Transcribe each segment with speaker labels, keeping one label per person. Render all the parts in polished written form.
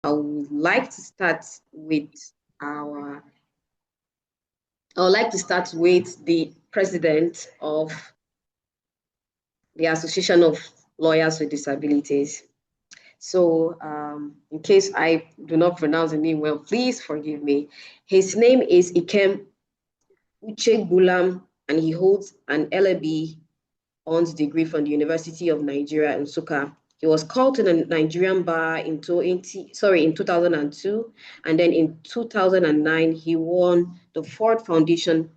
Speaker 1: I would like to start with I would like to start with the president of the Association of Lawyers with Disabilities. So in case I do not pronounce the name well, please forgive me. His name is Ikem Uche Gulam, and he holds an LLB honors degree from the University of Nigeria in Nsukka. He was called to the Nigerian bar in 2002, and then in 2009, he won the Ford Foundation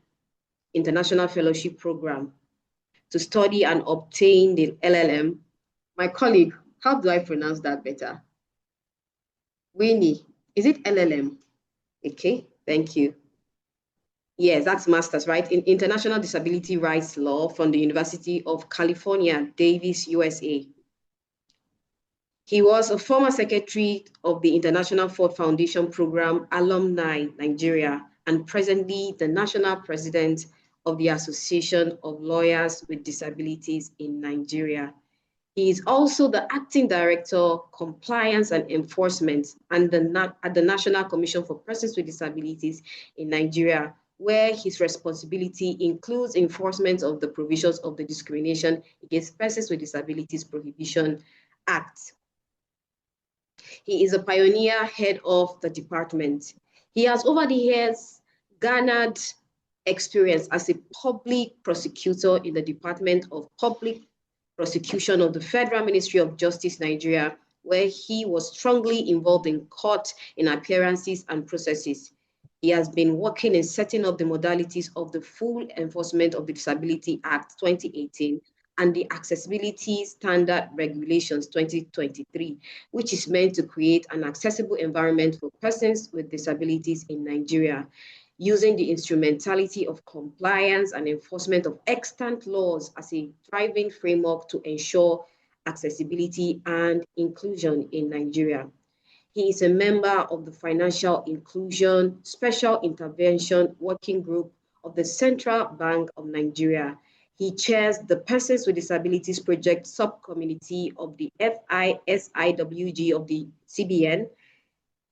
Speaker 1: International Fellowship Program to study and obtain the LLM. My colleague, how do I pronounce that better? Winnie, is it LLM? Okay, thank you. Yes, that's master's, right? In International Disability Rights Law from the University of California, Davis, USA. He was a former secretary of the International Ford Foundation Program Alumni, Nigeria, and presently the national president of the Association of Lawyers with Disabilities in Nigeria. He is also the acting director, compliance and enforcement at the National Commission for Persons with Disabilities in Nigeria, where his responsibility includes enforcement of the provisions of the Discrimination Against Persons with Disabilities Prohibition Act. He is a pioneer head of the department. He has over the years garnered experience as a public prosecutor in the Department of Public Prosecution of the Federal Ministry of Justice, Nigeria, where he was strongly involved in court in appearances and processes. He has been working in setting up the modalities of the full enforcement of the Disability Act 2018 and the Accessibility Standard Regulations 2023, which is meant to create an accessible environment for persons with disabilities in Nigeria, using the instrumentality of compliance and enforcement of extant laws as a driving framework to ensure accessibility and inclusion in Nigeria. He is a member of the Financial Inclusion Special Intervention Working Group of the Central Bank of Nigeria. He chairs the Persons with Disabilities Project Subcommittee of the FISIWG of the CBN,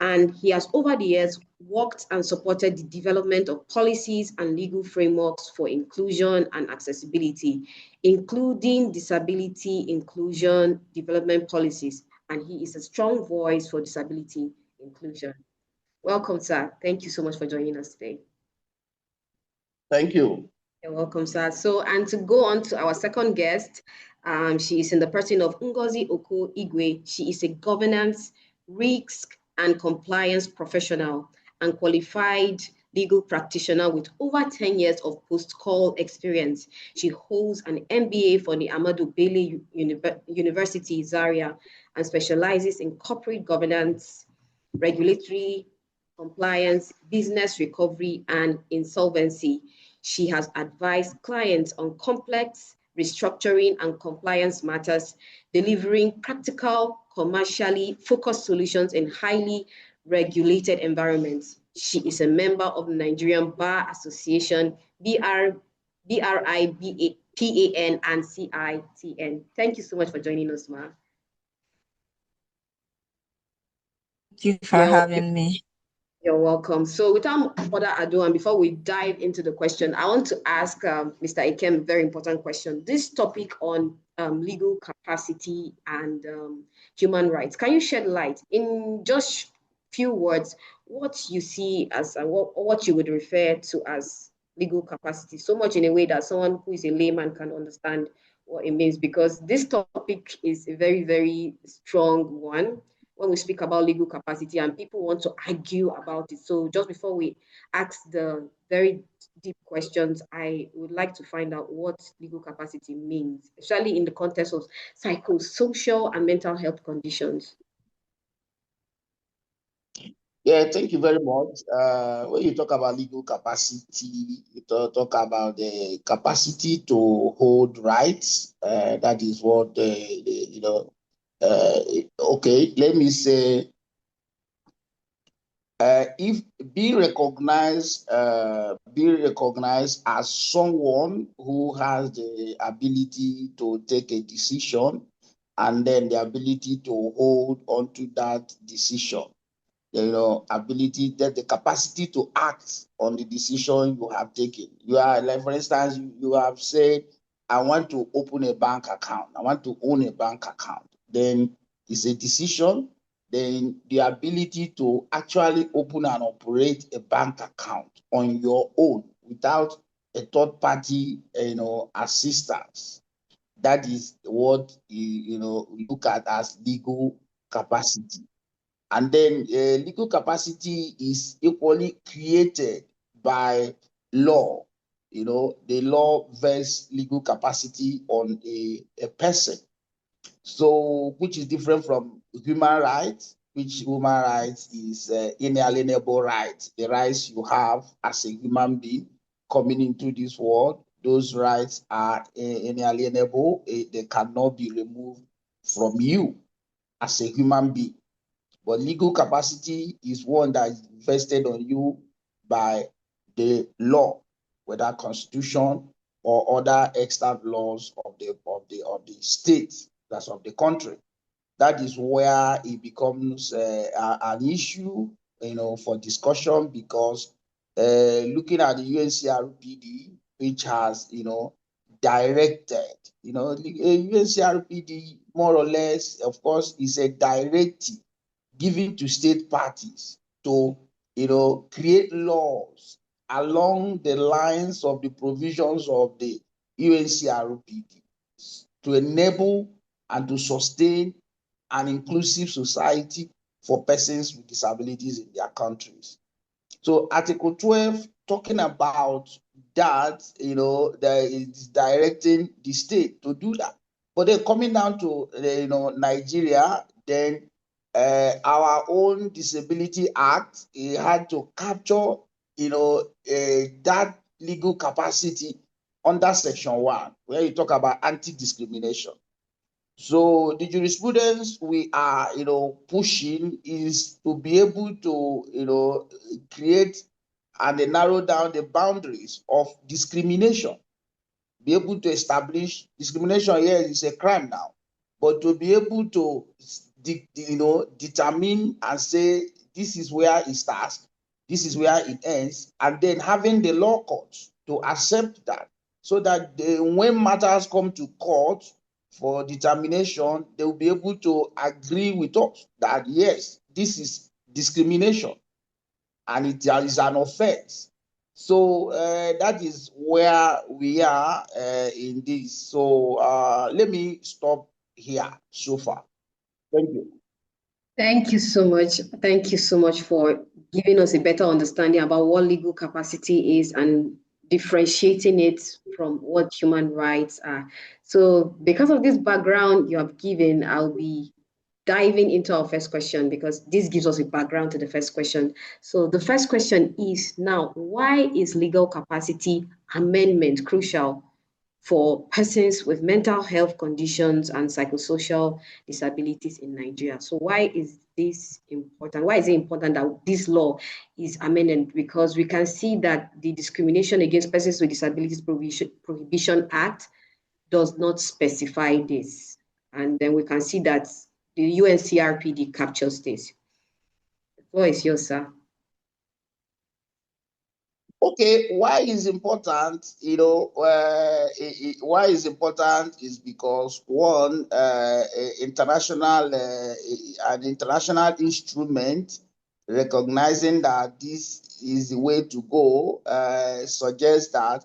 Speaker 1: and he has over the years worked and supported the development of policies and legal frameworks for inclusion and accessibility, including disability inclusion development policies, and he is a strong voice for disability inclusion. Welcome, sir. Thank you so much for joining us today.
Speaker 2: Thank you.
Speaker 1: You're welcome, sir. So, and to go on to our second guest, she is in the person of Ngozi Oko Igwe. She is a governance, risk, and compliance professional and qualified legal practitioner with over 10 years of post-call experience. She holds an MBA from the Ahmadu Bello University, Zaria, and specializes in corporate governance, regulatory compliance, business recovery, and insolvency. She has advised clients on complex restructuring and compliance matters, delivering practical, commercially focused solutions in highly regulated environments. She is a member of the Nigerian Bar Association, BRIBAPAN, and CITN. Thank you so much for joining us, Ma.
Speaker 3: Thank you for having me.
Speaker 1: You're welcome. So without further ado, and before we dive into the question, I want to ask Mr. Ikem a very important question. This topic on legal capacity and human rights, can you shed light in just few words what you see as what you would refer to as legal capacity, so much in a way that someone who is a layman can understand what it means, because this topic is a very, very strong one when we speak about legal capacity and people want to argue about it. So just before we ask the very deep questions, I would like to find out what legal capacity means, especially in the context of psychosocial and mental health conditions.
Speaker 2: Yeah, thank you very much. When you talk about legal capacity, you talk about the capacity to hold rights. That is what, okay, let me say, if being recognized as someone who has the ability to take a decision and then the ability to hold onto that decision. ability, that the capacity to act on the decision you have taken. You are, like, for instance, you have said, I want to open a bank account. I want to own a bank account. Then it's a decision. Then the ability to actually open and operate a bank account on your own without a third party, assistance. That is what look at as legal capacity. And then legal capacity is equally created by law. The law vests legal capacity on a person. So, which is different from human rights, which human rights is inalienable rights, the rights you have as a human being coming into this world. Those rights are inalienable. They cannot be removed from you as a human being. But legal capacity is one that is vested on you by the law, whether constitution or other extant laws of the state, that's of the country. That is where it becomes an issue, for discussion, because looking at the UNCRPD, which has, directed, UNCRPD more or less, of course, is a directive given to state parties to, create laws along the lines of the provisions of the UNCRPD to enable and to sustain an inclusive society for persons with disabilities in their countries. So Article 12, talking about that, that is directing the state to do that. But then coming down to, Nigeria, then our own Disability Act, it had to capture, that legal capacity under Section 1, where you talk about anti-discrimination. So the jurisprudence we are, pushing is to be able to, create and narrow down the boundaries of discrimination, be able to establish discrimination here is a crime now, but to be able to, determine and say this is where it starts, this is where it ends, and then having the law courts to accept that, so that when matters come to court for determination, they will be able to agree with us that yes, this is discrimination and it is an offense. So that is where we are in this. So let me stop here so far. Thank you.
Speaker 1: Thank you so much. Thank you so much for giving us a better understanding about what legal capacity is and differentiating it from what human rights are. So because of this background you have given, I'll be diving into our first question because this gives us a background to the first question. So the first question is now, why is legal capacity amendment crucial for persons with mental health conditions and psychosocial disabilities in Nigeria? So why is this important? Why is it important that this law is amended? Because we can see that the Discrimination Against Persons with Disabilities Prohibition Act does not specify this. And then we can see that the UNCRPD captures this. The floor is yours, sir.
Speaker 2: Okay, why is important? Why is important is because one, an international instrument recognizing that this is the way to go suggests that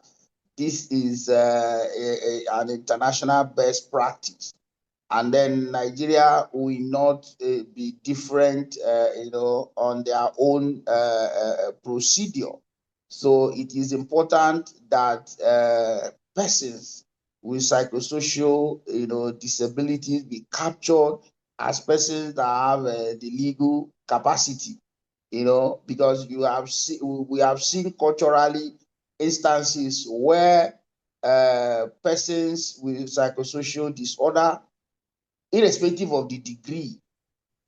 Speaker 2: this is an international best practice. And then Nigeria will not be different, on their own procedure. So it is important that persons with psychosocial, disabilities be captured as persons that have the legal capacity, because we have seen culturally instances where persons with psychosocial disorder, irrespective of the degree,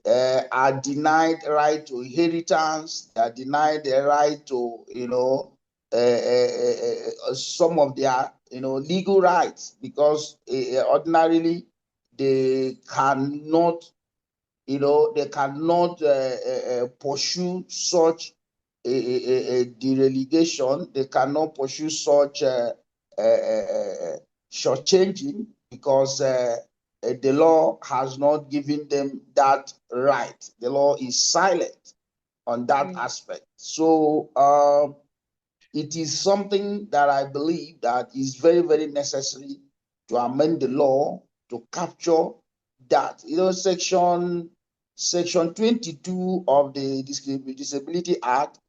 Speaker 2: are denied right to inheritance, they are denied the right to, some of their, legal rights, because ordinarily they cannot they cannot pursue such a derelegation. They cannot pursue such shortchanging because the law has not given them that right. The law is silent on that aspect. So it is something that I believe that is very, very necessary to amend the law to capture that. Section 22 of the Disability Act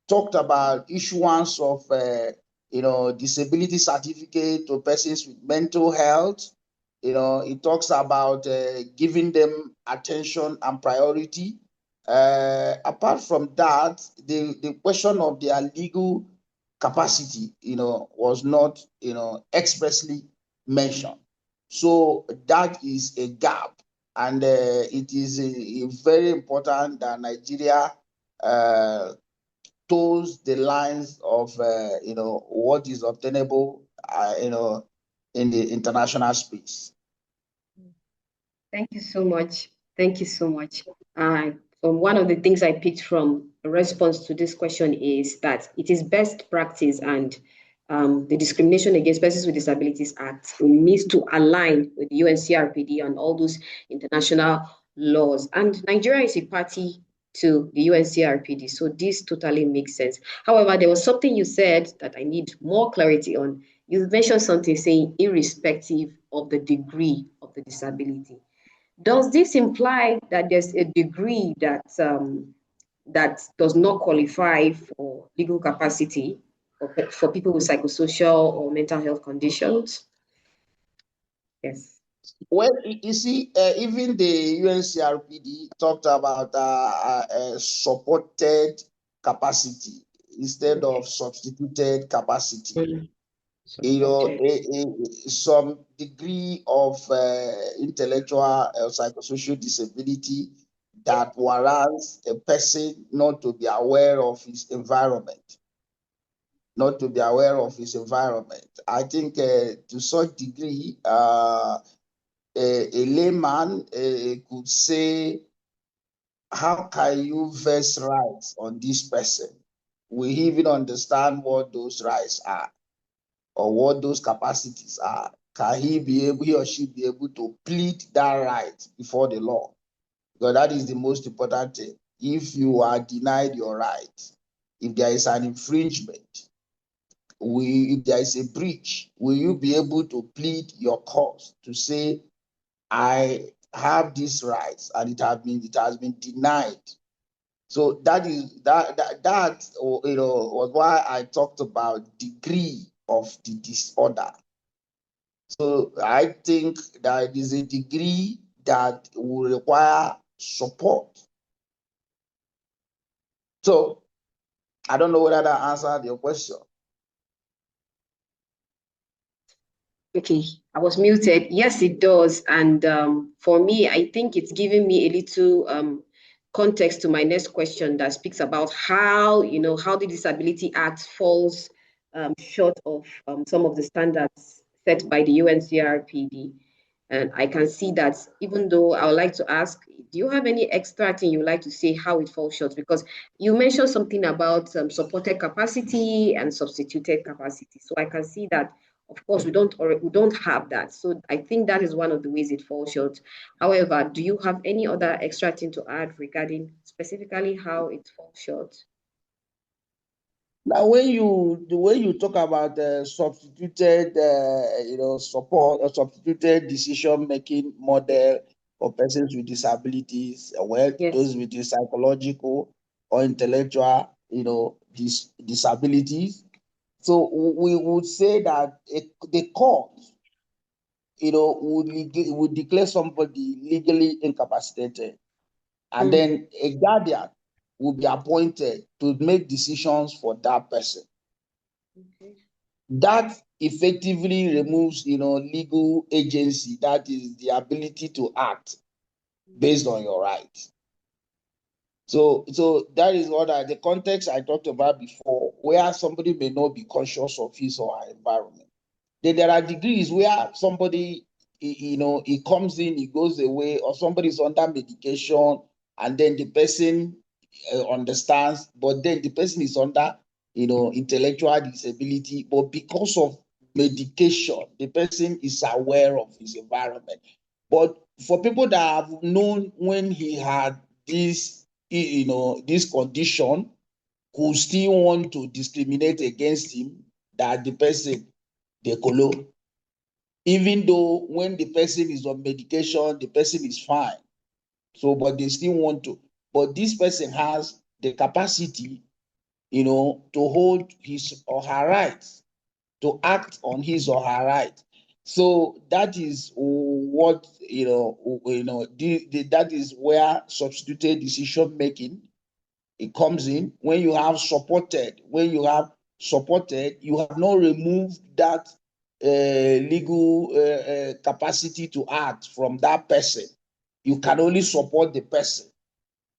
Speaker 2: talked about issuance of disability certificate to persons with mental health. It talks about giving them attention and priority. Apart from that, the question of their legal capacity, was not, expressly mentioned. So that is a gap, and it is a very important that Nigeria toes the lines of, what is obtainable, in the international space.
Speaker 1: Thank you so much. Thank you so much. So one of the things I picked from a response to this question is that it is best practice, and the Discrimination Against Persons with Disabilities Act needs to align with the UNCRPD and all those international laws. And Nigeria is a party to the UNCRPD, so this totally makes sense. However, there was something you said that I need more clarity on. You mentioned something saying irrespective of the degree of the disability. Does this imply that there's a degree that that does not qualify for legal capacity for people with psychosocial or mental health conditions? Yes.
Speaker 2: Well, you see, even the UNCRPD talked about supported capacity instead of substituted capacity. Some degree of intellectual or psychosocial disability that warrants a person not to be aware of his environment. Not to be aware of his environment. I think to such degree, a layman could say, how can you vest rights on this person? We even understand what those rights are or what those capacities are. Can he or she be able to plead that right before the law? Because that is the most important thing. If you are denied your right, if there is an infringement, if there is a breach, will you be able to plead your cause to say, I have these rights and it has been denied? So that was why I talked about degree of the disorder. So I think that it is a degree that will require support. So I don't know whether that answered your question.
Speaker 1: Okay, I was muted. Yes, it does. And for me, I think it's giving me a little context to my next question that speaks about how, how the Disability Act falls short of some of the standards set by the UNCRPD. And I can see that, even though I would like to ask, do you have any extra thing you would like to say how it falls short? Because you mentioned something about supported capacity and substituted capacity. So I can see that, of course, we don't have that. So I think that is one of the ways it falls short. However, do you have any other extra thing to add regarding specifically how it falls short?
Speaker 2: Now, the way you talk about substituted, support or substituted decision-making model for persons with disabilities,
Speaker 1: Yes.
Speaker 2: those with the psychological or intellectual, disabilities. So we would say that the court, would declare somebody legally incapacitated, and then a guardian will be appointed to make decisions for that person.
Speaker 1: Okay.
Speaker 2: That effectively removes, legal agency, that is the ability to act based on your rights. So that is what the context I talked about before, where somebody may not be conscious of his or her environment. Then there are degrees where somebody it comes in, it goes away, or somebody's under medication, and then the person understands, but then the person is under, intellectual disability, but because of medication, the person is aware of his environment. But for people that have known when he had this, this condition, who still want to discriminate against him, that the person, they colo, even though when the person is on medication, the person is fine. So, but they still want to. But this person has the capacity, to hold his or her rights, to act on his or her right. So that is what, that is where substituted decision making, it comes in. When you have supported, you have not removed that legal capacity to act from that person. You can only support the person,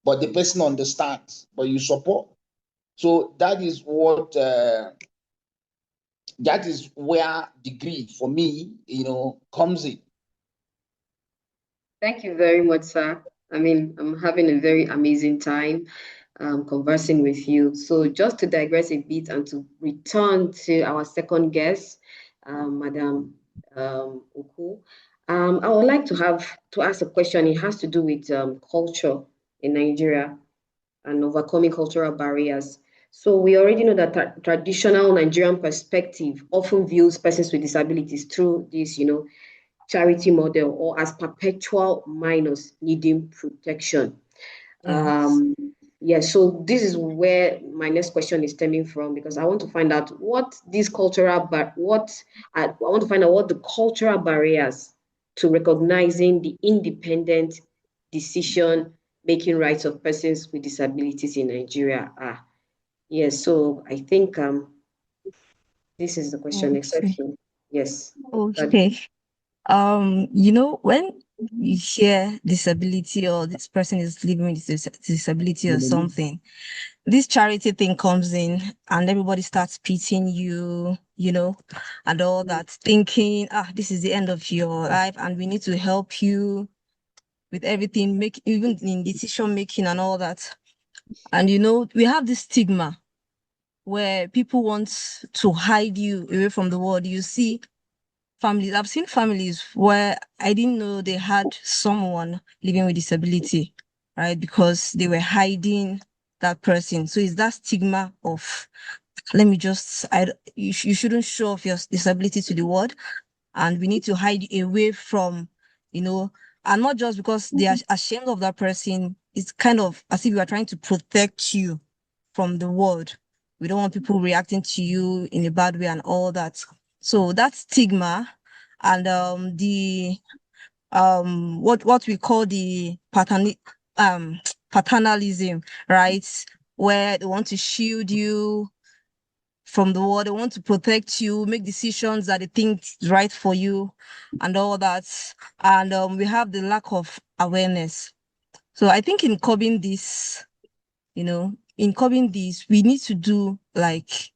Speaker 2: but the person understands, but you support. So that is what, that is where degree for me, comes in.
Speaker 1: Thank you very much, sir. I mean, I'm having a very amazing time conversing with you. So just to digress a bit and to return to our second guest, Madam Uku, I would like to ask a question. It has to do with culture in Nigeria and overcoming cultural barriers. So we already know that traditional Nigerian perspective often views persons with disabilities through this, charity model or as perpetual minors needing protection.
Speaker 3: Yes.
Speaker 1: So this is where my next question is stemming from, because I want to find out what these cultural I want to find out what the cultural barriers to recognizing the independent decision making rights of persons with disabilities in Nigeria are. Yes, so I think this is the question.
Speaker 3: Okay.
Speaker 1: Exception. Yes.
Speaker 3: Okay. When you hear disability or this person is living with disability or something, this charity thing comes in and everybody starts pitying you, and all that, thinking, this is the end of your life and we need to help you with everything, even in decision making and all that. And we have this stigma where people want to hide you away from the world. You see families, I've seen families where I didn't know they had someone living with disability, right? Because they were hiding that person. So it's that stigma of, let me just, you shouldn't show off your disability to the world, and we need to hide you away from, and not just because they are ashamed of that person. It's kind of as if we are trying to protect you from the world. We don't want people reacting to you in a bad way and all that. So that stigma and the what we call the paternalism, right? Where they want to shield you from the world, they want to protect you, make decisions that they think is right for you, and all that. And we have the lack of awareness. So I think in curbing this, we need to do like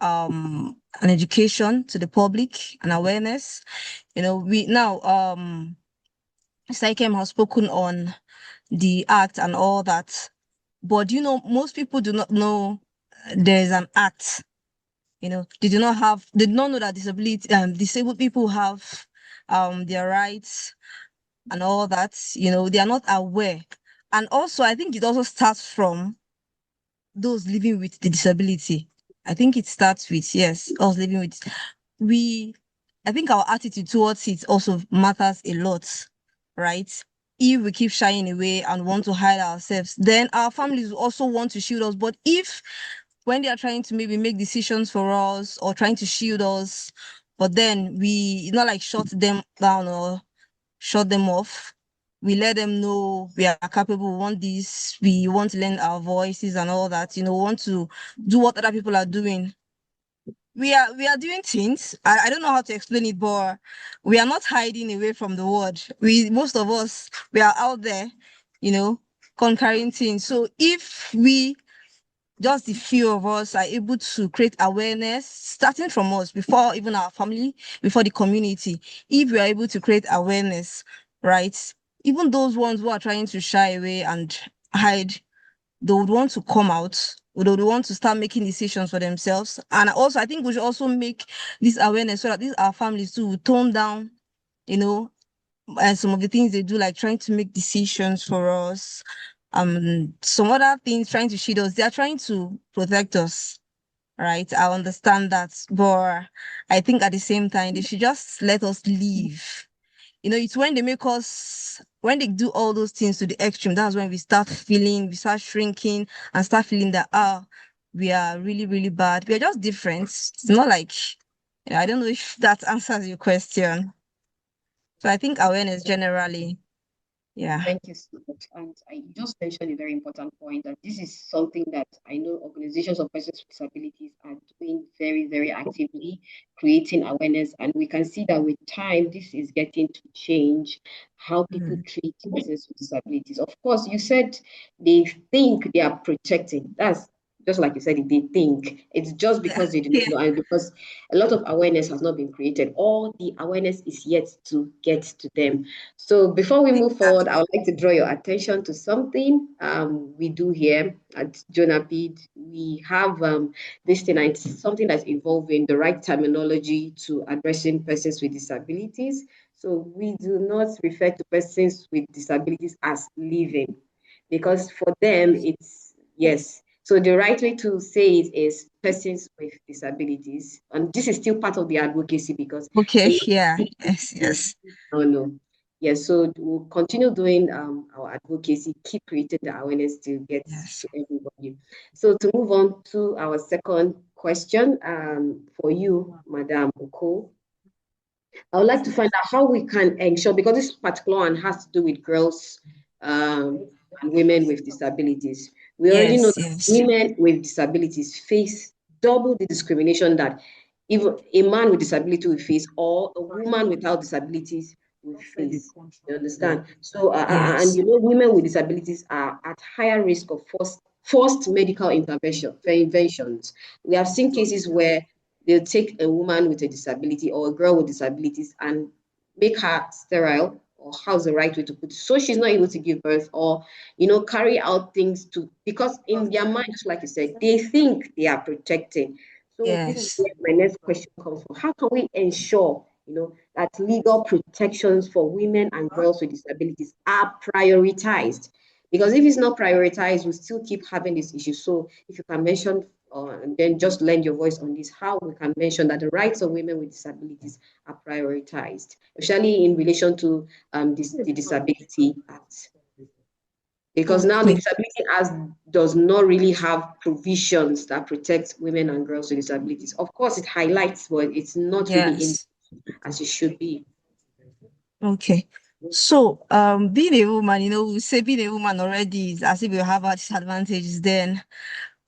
Speaker 3: an education to the public and awareness. We now Sychem has spoken on the act and all that, but most people do not know there is an act. They do not know that disabled people have their rights and all that. They are not aware. And also I think it also starts from those living with the disability. I think it starts with, yes, us living with, I think our attitude towards it also matters a lot, right? If we keep shying away and want to hide ourselves, then our families will also want to shield us. But if when they are trying to maybe make decisions for us or trying to shield us, but then we not like shut them down or shut them off, we let them know we are capable, we want this, we want to lend our voices and all that, we want to do what other people are doing. We are doing things. I don't know how to explain it, but we are not hiding away from the world. Most of us, we are out there, conquering things. So if we just the few of us are able to create awareness, starting from us, before even our family, before the community. If we are able to create awareness, right? Even those ones who are trying to shy away and hide, they would want to come out. They would want to start making decisions for themselves. And also, I think we should also make this awareness so that these our families too will tone down, you know, and some of the things they do, like trying to make decisions for us. Some other things trying to shield us. They are trying to protect us, right? I understand that, but I think at the same time they should just let us live. It's when they make us, when they do all those things to the extreme, that's when we start shrinking and start feeling that, we are really, really bad. We are just different. It's not like, I don't know if that answers your question. So I think awareness generally, yeah.
Speaker 1: Thank you so much. And you just mentioned a very important point that this is something that I know organizations of persons with disabilities are doing very, very actively, creating awareness. And we can see that with time, this is getting to change how people
Speaker 3: Mm.
Speaker 1: treat persons with disabilities. Of course, you said they think they are protecting. That's just like you said, they think it's just
Speaker 3: Yeah.
Speaker 1: because they didn't
Speaker 3: Yeah.
Speaker 1: know, and because a lot of awareness has not been created. All the awareness is yet to get to them. So before we move forward, I would like to draw your attention to something we do here at Jonapid. We have this thing, and it's something that's involving the right terminology to addressing persons with disabilities. So we do not refer to persons with disabilities as living, because for them it's yes. So the right way to say it is persons with disabilities, and this is still part of the advocacy because
Speaker 3: Okay.
Speaker 1: a
Speaker 3: Yeah.
Speaker 1: lot
Speaker 3: Yes. Yes.
Speaker 1: no, no. Yes, so we'll continue doing our advocacy, keep creating the awareness to get
Speaker 3: Yes.
Speaker 1: to everybody. So to move on to our second question for you, Madam Oko, I would like to find out how we can ensure, because this particular one has to do with girls and women with disabilities. We already know
Speaker 3: Yes.
Speaker 1: that
Speaker 3: Yes.
Speaker 1: women with disabilities face double the discrimination that even a man with disability will face, or a woman without disabilities will face. You understand? So, and
Speaker 3: Yes.
Speaker 1: women with disabilities are at higher risk of forced medical interventions. We have seen cases where they'll take a woman with a disability or a girl with disabilities and make her sterile, or how's the right way to put it, so she's not able to give birth, or carry out things to, because in their mind, just like you said, they think they are protecting. So this is
Speaker 3: Yes.
Speaker 1: where my next question comes from. How can we ensure that legal protections for women and girls with disabilities are prioritized? Because if it's not prioritized, we still keep having this issue. So if you can mention, and then just lend your voice on this, how we can mention that the rights of women with disabilities are prioritized, especially in relation to the Disability Act. Because now the
Speaker 3: Okay.
Speaker 1: Disability Act does not really have provisions that protect women and girls with disabilities. Of course, it highlights, but it's not really in
Speaker 3: Yes.
Speaker 1: as it should be.
Speaker 3: Okay. So, being a woman, we say being a woman already is as if you have a disadvantages, then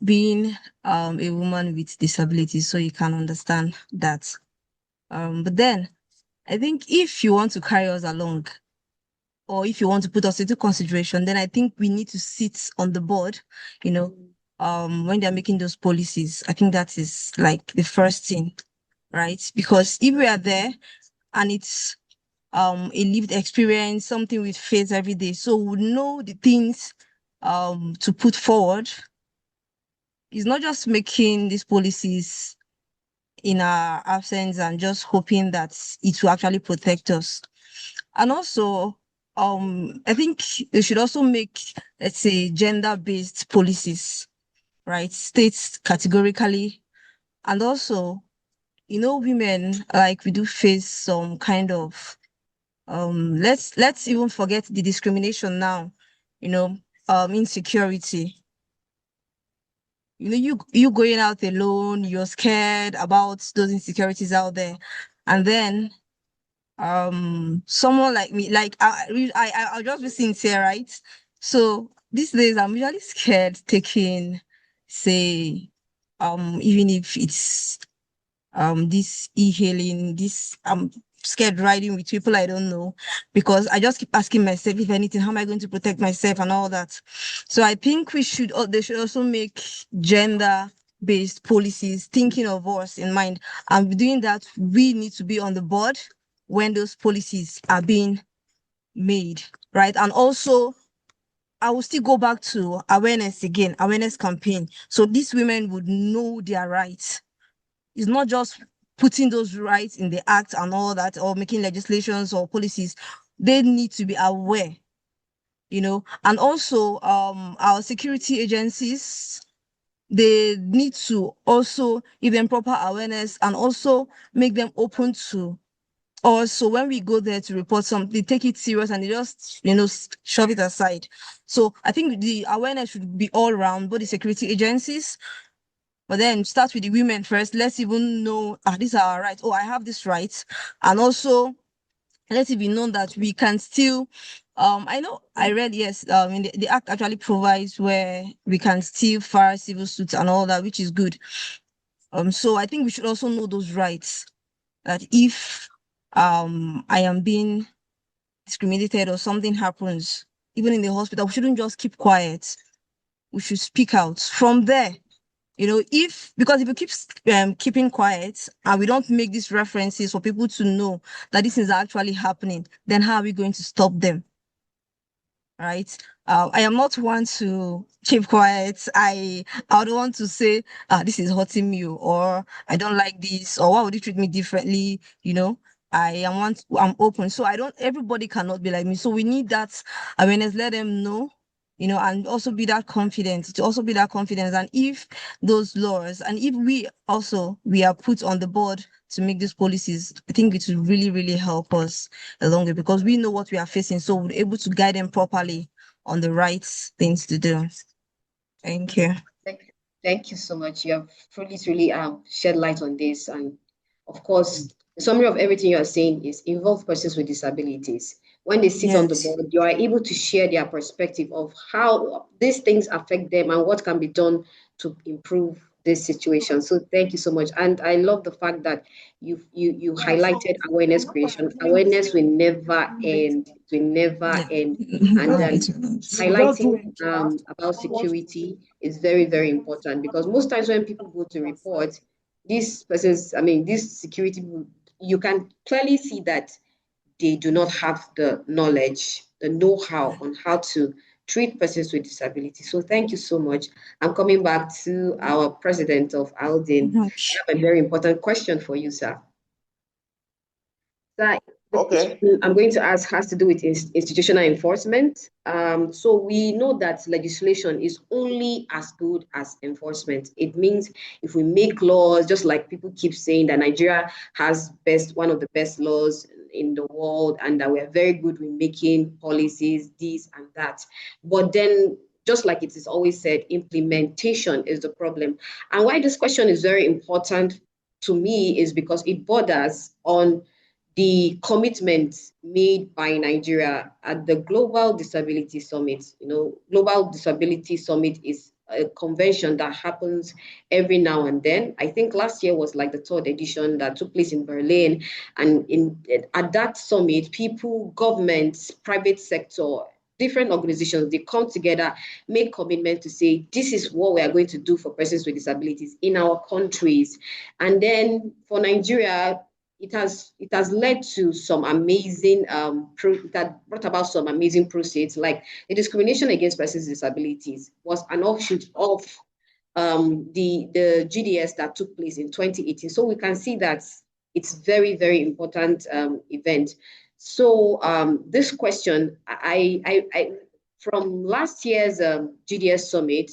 Speaker 3: being a woman with disabilities, so you can understand that. But then I think if you want to carry us along, or if you want to put us into consideration, then I think we need to sit on the board, you know, when they're making those policies. I think that is like the first thing, right? Because if we are there and it's a lived experience, something we face every day, so we know the things to put forward. It's not just making these policies in our absence and just hoping that it will actually protect us. And also, I think they should also make, let's say, gender-based policies, right? States categorically. And also, women, like we do face some kind of let's even forget the discrimination now, you know, insecurity. You going out alone, you're scared about those insecurities out there. And then someone like me, like I'll just be sincere, right? So these days I'm usually scared taking, say, even if it's this e-hailing, this scared riding with people I don't know, because I just keep asking myself, if anything, how am I going to protect myself and all that? So I think they should also make gender-based policies, thinking of us in mind. And doing that, we need to be on the board when those policies are being made, right? And also, I will still go back to awareness again, awareness campaign. So these women would know their rights. It's not just putting those rights in the act and all that, or making legislations or policies. They need to be aware, and also our security agencies, they need to also give them proper awareness and also make them open to also when we go there to report something, they take it serious and they just shove it aside. So I think the awareness should be all around, both the security agencies, but then start with the women first. Let's even know, these are our rights. Oh, I have this right. And also let it be known that we can still, I know I read, yes, in the act actually provides where we can still file civil suits and all that, which is good. So I think we should also know those rights, that if I am being discriminated or something happens, even in the hospital, we shouldn't just keep quiet. We should speak out. From there, because if we keep keeping quiet and we don't make these references for people to know that this is actually happening, then how are we going to stop them? Right? I am not one to keep quiet. I don't want to say, this is hurting me, or I don't like this, or why would you treat me differently? I'm open. So everybody cannot be like me. So we need that awareness, let them know, and also be that confident, to also be that confidence. And if those laws, and if we are put on the board to make these policies, I think it will really, really help us along it, because we know what we are facing. So we're able to guide them properly on the right things to do. Thank you.
Speaker 1: Thank you so much. You have truly shed light on this. And of course, the summary of everything you are saying is involve persons with disabilities. When they sit on the
Speaker 3: Yes.
Speaker 1: board, you are able to share their perspective of how these things affect them and what can be done to improve this situation. So thank you so much. And I love the fact that you highlighted awareness creation. Awareness will never end. It will never
Speaker 3: Yeah.
Speaker 1: end. And then highlighting about security is very, very important, because most times when people go to report, these security people, you can clearly see that they do not have the knowledge, the know-how on how to treat persons with disability. So thank you so much. I'm coming back to our president of Aldin. I have a very important question for you, sir. Sir, the
Speaker 2: Okay.
Speaker 1: question I'm going to ask has to do with institutional enforcement. So we know that legislation is only as good as enforcement. It means if we make laws, just like people keep saying that Nigeria has one of the best laws in the world, and that we're very good with making policies, this and that. But then, just like it is always said, implementation is the problem. And why this question is very important to me is because it borders on the commitment made by Nigeria at the Global Disability Summit. Global Disability Summit is a convention that happens every now and then. I think last year was like the third edition that took place in Berlin. And at that summit, people, governments, private sector, different organizations, they come together, make commitment to say, this is what we are going to do for persons with disabilities in our countries. And then for Nigeria, it has led to some amazing that brought about some amazing proceeds, like the discrimination against persons with disabilities was an offshoot of the GDS that took place in 2018. So we can see that it's very, very important event. So this question, I from last year's GDS summit,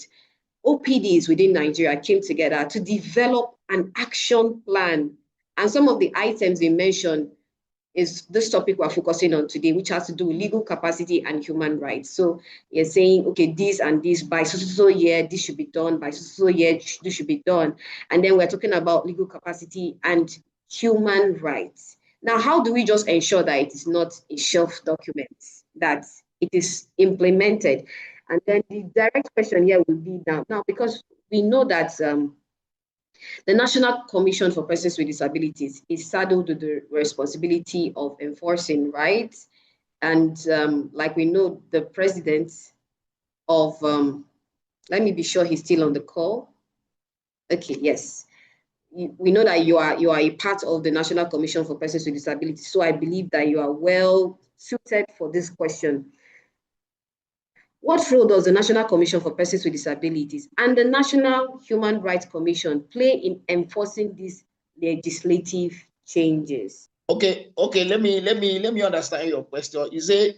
Speaker 1: OPDs within Nigeria came together to develop an action plan. And some of the items they mentioned is this topic we're focusing on today, which has to do with legal capacity and human rights. So you're saying, okay, this and this by so year, this should be done, by so year, this should be done. And then we're talking about legal capacity and human rights. Now, how do we just ensure that it is not a shelf document, that it is implemented? And then the direct question here will be now because we know that The National Commission for Persons with Disabilities is saddled with the responsibility of enforcing rights. And like we know, the president of, let me be sure he's still on the call. Okay, yes. We know that you are a part of the National Commission for Persons with Disabilities. So I believe that you are well suited for this question. What role does the National Commission for Persons with Disabilities and the National Human Rights Commission play in enforcing these legislative changes?
Speaker 2: Okay, let me understand your question. You say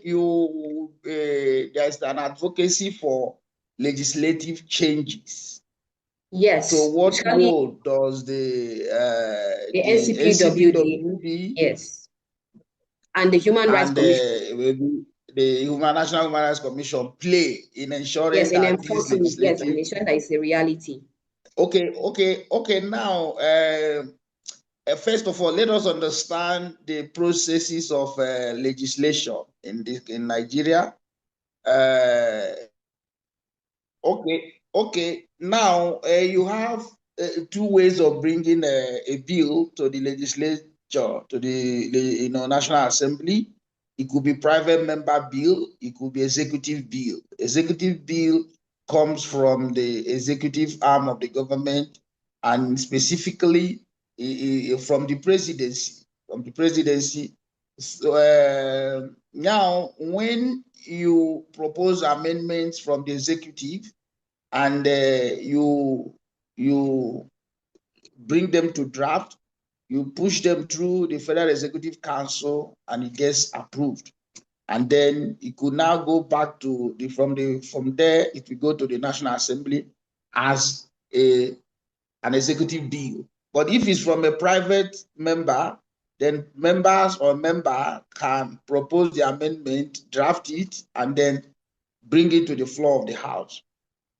Speaker 2: there's an advocacy for legislative changes.
Speaker 1: Yes.
Speaker 2: So what role does the
Speaker 1: NCPWD, yes, and the Human Rights Commission,
Speaker 2: the National Human Rights Commission play in ensuring
Speaker 1: in enforcing it, yes, and ensuring that it's a reality?
Speaker 2: Okay. Now, first of all, let us understand the processes of legislation in Nigeria. Okay. Now, you have two ways of bringing a bill to the legislature, to the National Assembly. It could be private member bill. It could be executive bill. Executive bill comes from the executive arm of the government, and specifically from the presidency. So now, when you propose amendments from the executive, and you bring them to draft, you push them through the Federal Executive Council, and it gets approved. And then it could now go back to from there it will go to the National Assembly as an executive bill. But if it's from a private member, then member can propose the amendment, draft it, and then bring it to the floor of the House.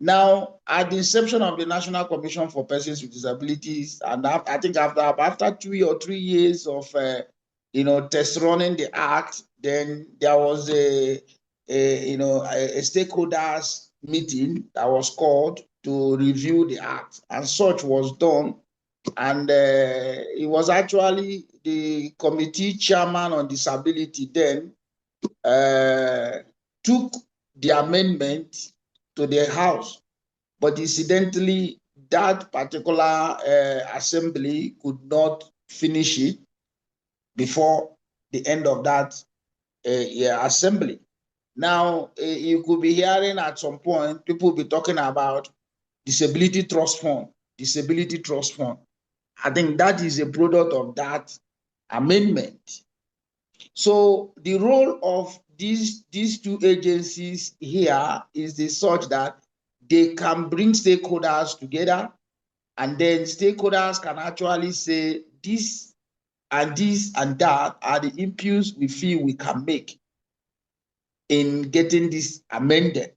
Speaker 2: Now, at the inception of the National Commission for Persons with Disabilities, and I think after 2 or 3 years of test running the act, then there was a stakeholders meeting that was called to review the act, and such was done. And it was actually the committee chairman on disability then took the amendment to the House, but incidentally, that particular assembly could not finish it before the end of that assembly. Now, you could be hearing at some point, people will be talking about disability trust fund. I think that is a product of that amendment. So the role of these two agencies here is such that they can bring stakeholders together, and then stakeholders can actually say this and that are the inputs we feel we can make in getting this amended.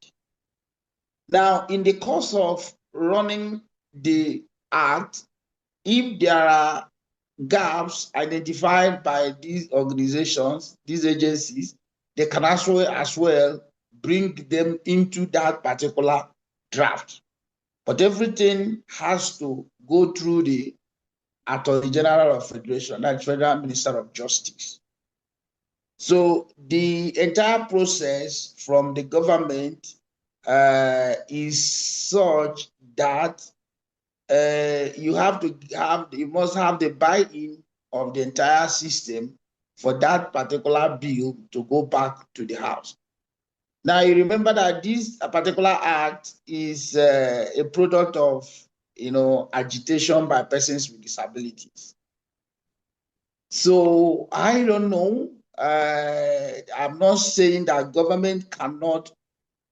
Speaker 2: Now, in the course of running the act, if there are gaps identified by these organizations, these agencies, they can as well bring them into that particular draft. But everything has to go through the Attorney General of Federation, that's Federal Minister of Justice. So the entire process from the government is such that you must have the buy-in of the entire system for that particular bill to go back to the House. Now, you remember that this particular act is a product of, agitation by persons with disabilities. So I don't know. I'm not saying that government cannot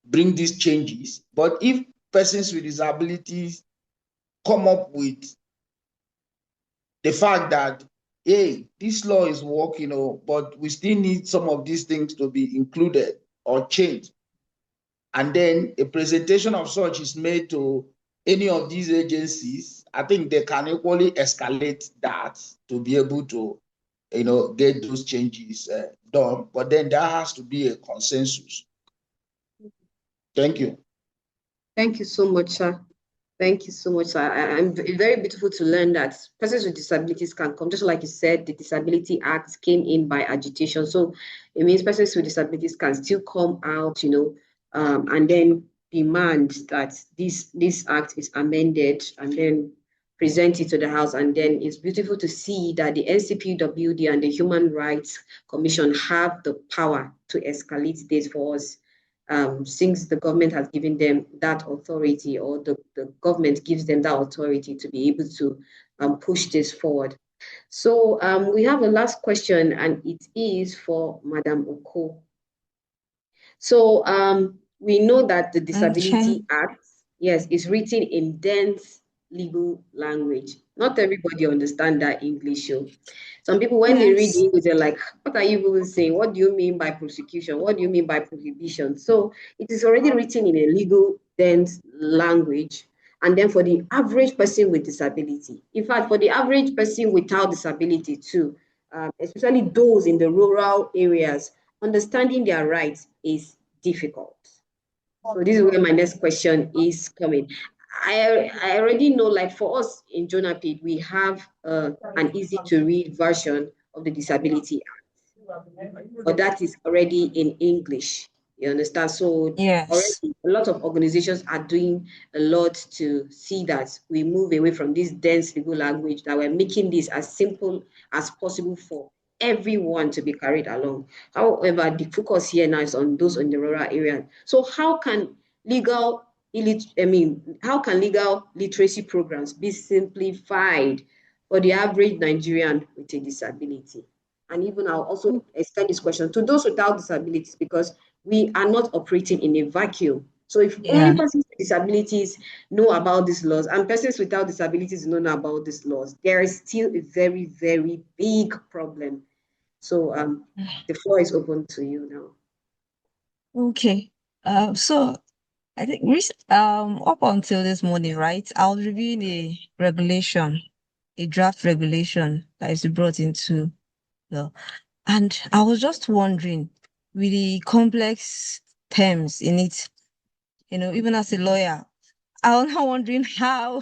Speaker 2: bring these changes, but if persons with disabilities come up with the fact that, hey, this law is working, but we still need some of these things to be included or changed, and then a presentation of such is made to any of these agencies, I think they can equally escalate that to be able to, get those changes done. But then there has to be a consensus. Thank you.
Speaker 1: Thank you so much, sir. Thank you so much. I'm very beautiful to learn that persons with disabilities can come. Just like you said, the Disability Act came in by agitation. So it means persons with disabilities can still come out, and then demand that this act is amended and then present it to the House. And then it's beautiful to see that the NCPWD and the Human Rights Commission have the power to escalate this for us, since the government has given them that authority, or the government gives them that authority to be able to push this forward. So we have a last question, and it is for Madam Oko. So we know that the Disability Act, yes, is written in dense legal language. Not everybody understand that English. Some people, when they read English, they're like, what are you even saying? What do you mean by prosecution? What do you mean by prohibition? So it is already written in a legal, dense language. And then for the average person with disability, in fact, for the average person without disability too, especially those in the rural areas, understanding their rights is difficult. So this is where my next question is coming. I already know, like for us in Jonapid, we have an easy to read version of the Disability Act, but that is already in English. You understand? So
Speaker 3: Yes.
Speaker 1: already a lot of organizations are doing a lot to see that we move away from this dense legal language, that we're making this as simple as possible for everyone to be carried along. However, the focus here now is on those in the rural area. So how can how can legal literacy programs be simplified for the average Nigerian with a disability? And even I'll also extend this question to those without disabilities, because we are not operating in a vacuum. So if only persons with disabilities know about these laws and persons without disabilities don't know about these laws, there is still a very, very big problem. So the floor is open to you now.
Speaker 3: Okay. So I think up until this morning, right? I was reviewing a draft regulation that is brought into law. And I was just wondering, with the complex terms in it, even as a lawyer, I was now wondering how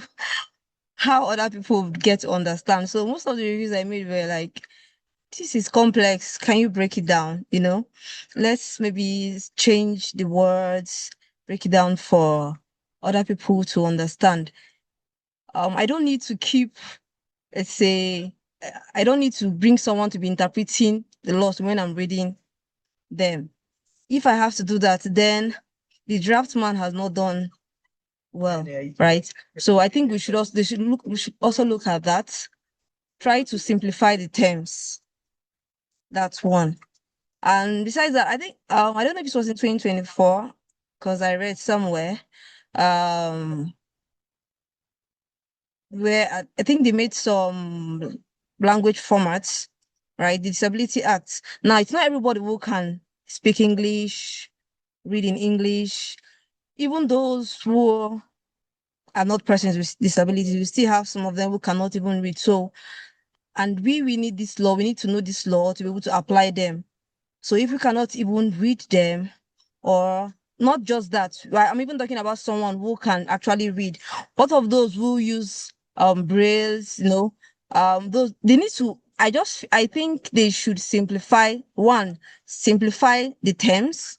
Speaker 3: other people would get to understand. So most of the reviews I made were like, this is complex. Can you break it down? Let's maybe change the words, break it down for other people to understand. I don't need to keep, let's say, I don't need to bring someone to be interpreting the laws when I'm reading them. If I have to do that, then the draftman has not done well, right? So I think we should also look at that. Try to simplify the terms. That's one. And besides that, I think I don't know if it was in 2024, because I read somewhere um where I think they made some language formats, right? The Disability Act. Now it's not everybody who can speak English, read in English. Even those who are not persons with disabilities, we still have some of them who cannot even read. So, and we need this law, we need to know this law to be able to apply them. So if we cannot even read them, or not just that, right? I'm even talking about someone who can actually read. What of those who use brailles, those they need to I think they should simplify the terms,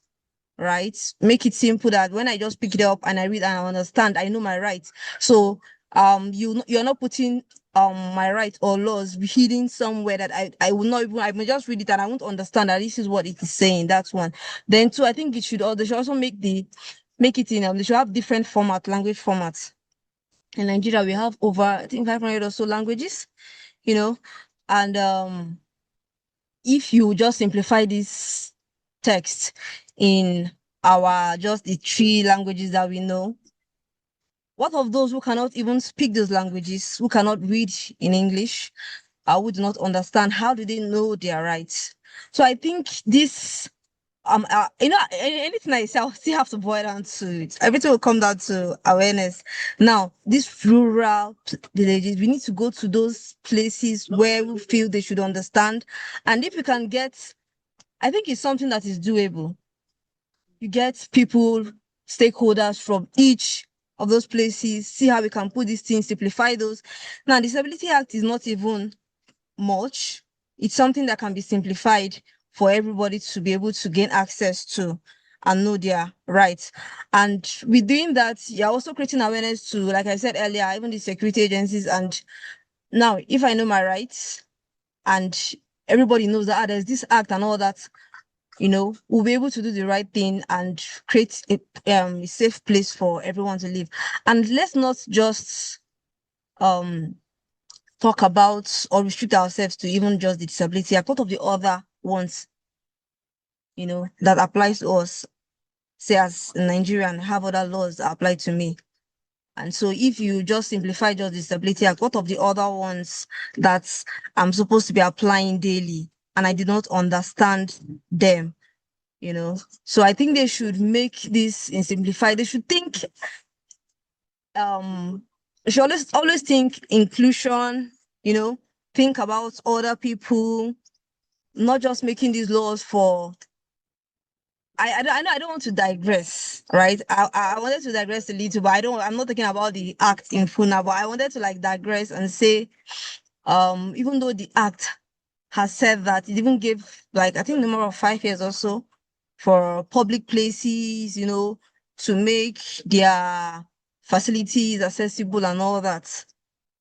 Speaker 3: right? Make it simple that when I just pick it up and I read and I understand, I know my rights. So you're not putting my rights or laws hidden somewhere that I will not even, I may just read it and I won't understand that this is what it is saying. That's one. Then two, I think they should also make it in they should have different language formats. In Nigeria, we have over, I think, 500 or so languages, you know, and if you just simplify this text in our just the three languages that we know, what of those who cannot even speak those languages, who cannot read in English, who do not understand, how do they know their rights? So I think this anything I say, I'll still have to boil down to it. Everything will come down to awareness. Now, these rural villages, we need to go to those places where we feel they should understand. And if we can get, I think it's something that is doable. You get people, stakeholders from each of those places, see how we can put these things, simplify those. Now, Disability Act is not even much. It's something that can be simplified for everybody to be able to gain access to and know their rights. And with doing that, you're also creating awareness to, like I said earlier, even the security agencies. And now, if I know my rights and everybody knows that there's this act and all that, we'll be able to do the right thing and create a safe place for everyone to live. And let's not just talk about or restrict ourselves to even just the disability. A lot of the other ones, that applies to us, say as a Nigerian, have other laws that apply to me. And so if you just simplify just disability, a lot of the other ones that I'm supposed to be applying daily, and I did not understand them, So I think they should make this in simplified. They should think, they should always think inclusion, think about other people, not just making these laws for. I don't want to digress, right? I wanted to digress a little, but I'm not thinking about the act in full now, but I wanted to digress and say, even though the act has said that it even gave I think number of 5 years or so for public places, to make their facilities accessible and all that.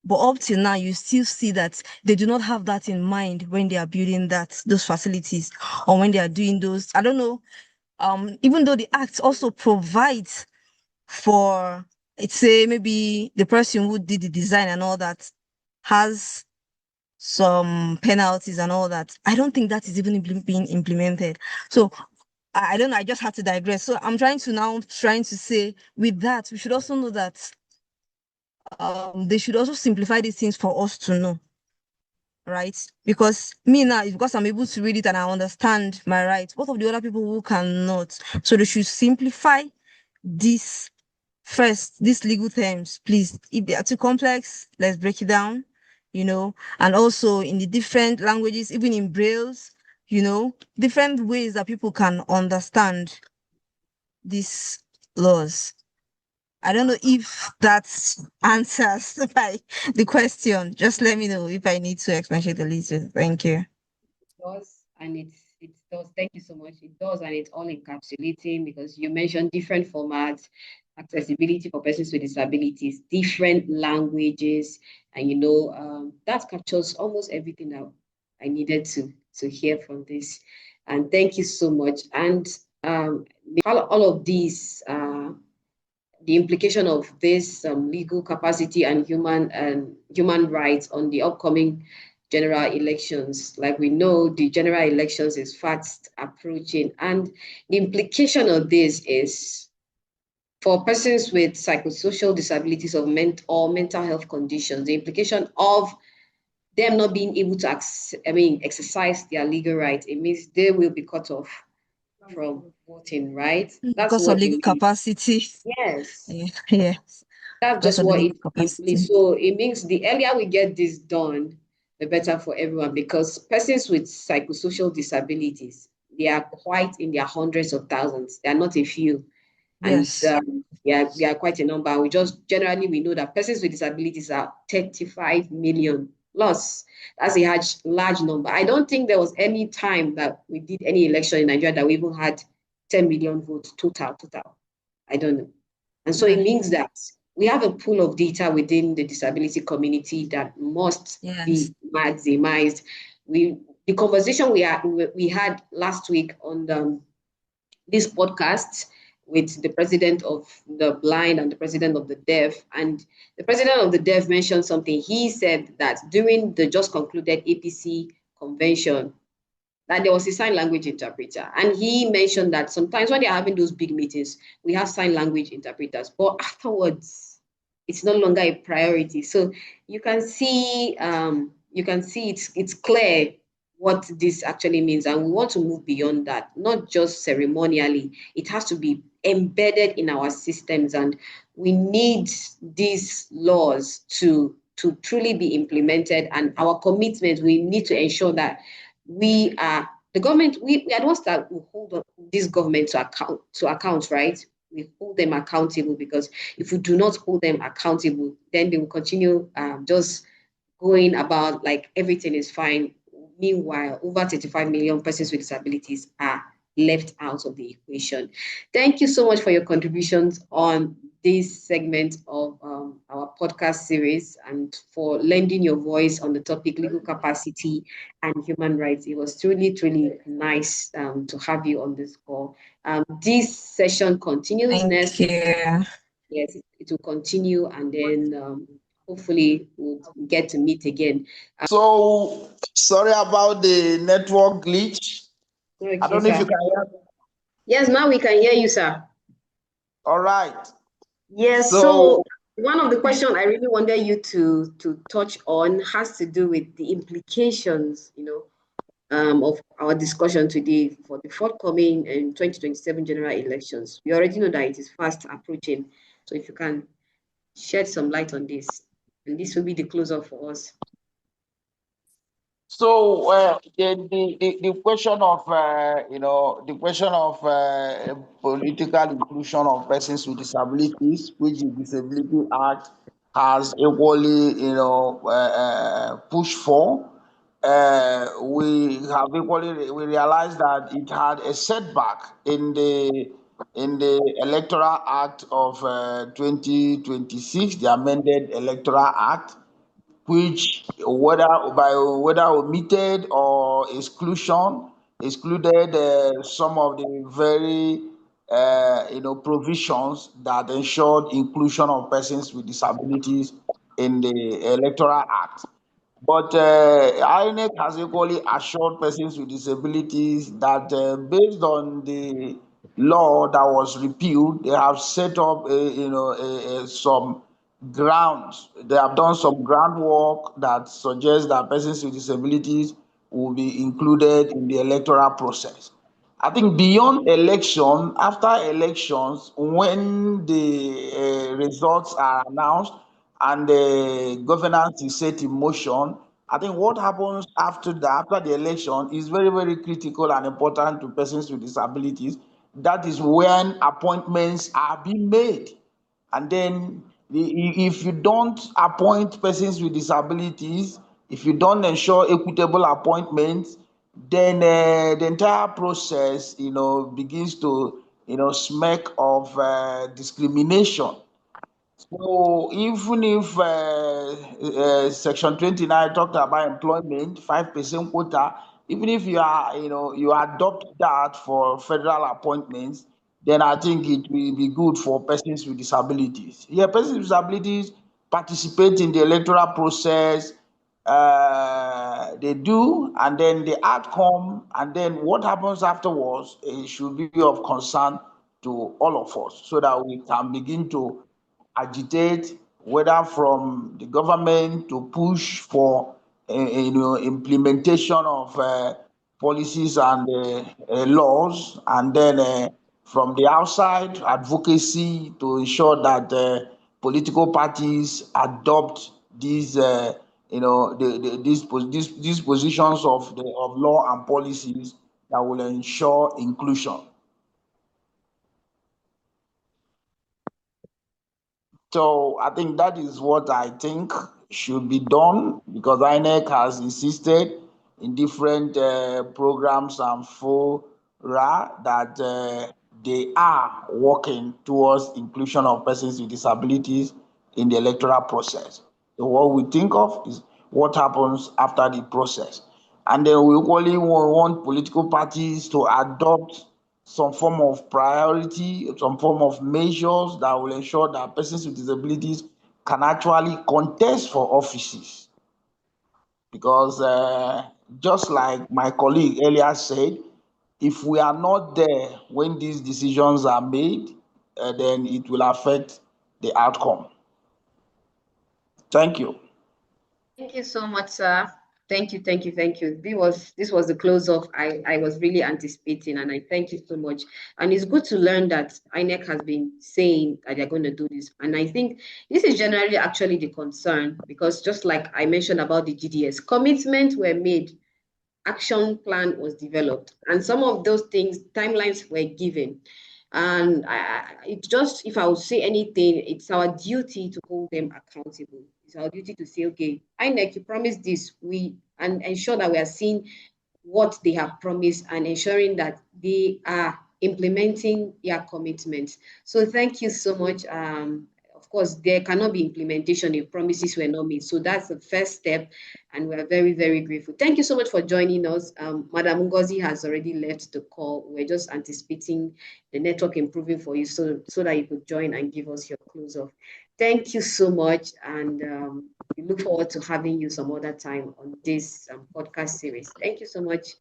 Speaker 3: But up till now, you still see that they do not have that in mind when they are building those facilities, or when they are doing those. I don't know. Even though the act also provides for, it's say maybe the person who did the design and all that has some penalties and all that. I don't think that is even being implemented. So I don't know. I just had to digress. So I'm trying to say with that, we should also know that they should also simplify these things for us to know, right? Because me now, because I'm able to read it and I understand my rights, what of the other people who cannot? So they should simplify this first, these legal terms, please. If they are too complex, let's break it down, and also in the different languages, even in brailles, different ways that people can understand these laws. I don't know if that answers the question. Just let me know if I need to expatiate a little. Thank you.
Speaker 1: Does, and it does. Thank you so much. It does, and it's all encapsulating, because you mentioned different formats, accessibility for persons with disabilities, different languages, and that captures almost everything that I needed to hear from this. And thank you so much. And all of these, the implication of this legal capacity and human rights on the upcoming general elections. Like we know, the general elections is fast approaching, and the implication of this is for persons with psychosocial disabilities or mental health conditions. The implication of them not being able to exercise their legal rights, it means they will be cut off from voting, right? That's
Speaker 3: Because of
Speaker 1: what
Speaker 3: legal
Speaker 1: it means.
Speaker 3: capacity.
Speaker 1: Yes.
Speaker 3: Yeah.
Speaker 1: That's
Speaker 3: Because
Speaker 1: just
Speaker 3: of the
Speaker 1: what
Speaker 3: legal
Speaker 1: it
Speaker 3: capacity.
Speaker 1: means. So it means the earlier we get this done, the better for everyone, because persons with psychosocial disabilities, they are quite in their hundreds of thousands. They are not a few. And
Speaker 3: Yes.
Speaker 1: yeah, we are quite a number. We know that persons with disabilities are 35 million plus. That's a large number. I don't think there was any time that we did any election in Nigeria that we even had 10 million votes total. I don't know. And so it means that we have a pool of data within the disability community that must be maximized. The conversation we had last week on this podcast with the president of the blind and the president of the deaf. And the president of the deaf mentioned something. He said that during the just concluded APC convention, that there was a sign language interpreter. And he mentioned that sometimes when they're having those big meetings, we have sign language interpreters, but afterwards, it's no longer a priority. So you can see it's clear what this actually means. And we want to move beyond that, not just ceremonially. It has to be embedded in our systems. And we need these laws to truly be implemented. And our commitment, we need to ensure that we are the government, we are the ones that will hold this government to account, right? we hold them accountable, because if we do not hold them accountable, then they will continue just going about like everything is fine. Meanwhile, over 35 million persons with disabilities are left out of the equation. Thank you so much for your contributions on this segment of our podcast series, and for lending your voice on the topic legal capacity and human rights. It was truly, truly nice to have you on this call. This session continues next.
Speaker 3: Thank you.
Speaker 1: Yes, it will continue, and then hopefully we'll get to meet again.
Speaker 2: So sorry about the network glitch. I
Speaker 1: Okay,
Speaker 2: don't know if you
Speaker 1: sir.
Speaker 2: can hear me.
Speaker 1: Yes, now we can hear you, sir.
Speaker 2: All right.
Speaker 1: Yes, so
Speaker 2: So
Speaker 1: one of the questions I really wanted you to touch on has to do with the implications, of our discussion today for the forthcoming 2027 general elections. We already know that it is fast approaching. So if you can shed some light on this, and this will be the closer for us.
Speaker 2: So the question of the question of political inclusion of persons with disabilities, which the Disability Act has equally pushed for. We realized that it had a setback in the Electoral Act of 2026, the amended Electoral Act, which whether omitted or excluded some of the very provisions that ensured inclusion of persons with disabilities in the Electoral Act. But INEC has equally assured persons with disabilities that based on the law that was repealed, they have set up some grounds. They have done some groundwork that suggests that persons with disabilities will be included in the electoral process. I think beyond election, after elections, when the results are announced and the governance is set in motion, I think what happens after that, after the election, is very, very critical and important to persons with disabilities. That is when appointments are being made. And then if you don't appoint persons with disabilities, if you don't ensure equitable appointments, then the entire process, begins to, smack of discrimination. So even if Section 29 talked about employment, 5% quota, even if you adopt that for federal appointments, then I think it will be good for persons with disabilities. Yeah, persons with disabilities participate in the electoral process. They do, and then the outcome, and then what happens afterwards, it should be of concern to all of us, so that we can begin to agitate, whether from the government to push for implementation of policies and laws, and then from the outside, advocacy to ensure that political parties adopt these these positions of law and policies that will ensure inclusion. So I think that is what I think should be done, because INEC has insisted in different programs and fora that they are working towards inclusion of persons with disabilities in the electoral process. So what we think of is what happens after the process. And then we equally want political parties to adopt some form of priority, some form of measures that will ensure that persons with disabilities can actually contest for offices. Because just like my colleague earlier said, if we are not there when these decisions are made, then it will affect the outcome. Thank you.
Speaker 1: Thank you so much, sir. Thank you, thank you, thank you. This was the close off I was really anticipating, and I thank you so much. And it's good to learn that INEC has been saying that they're going to do this. And I think this is generally actually the concern, because just like I mentioned about the GDS, commitments were made, action plan was developed, and some of those things, timelines were given. And it's just, if I would say anything, it's our duty to hold them accountable. It's our duty to say, okay, INEC, you promised this, and ensure that we are seeing what they have promised and ensuring that they are implementing their commitments. So thank you so much. Of course, there cannot be implementation if promises were not made. So that's the first step, and we're very, very grateful. Thank you so much for joining us. Madam Ngozi has already left the call. We're just anticipating the network improving for you so that you could join and give us your close off. Thank you so much, and we look forward to having you some other time on this podcast series. Thank you so much.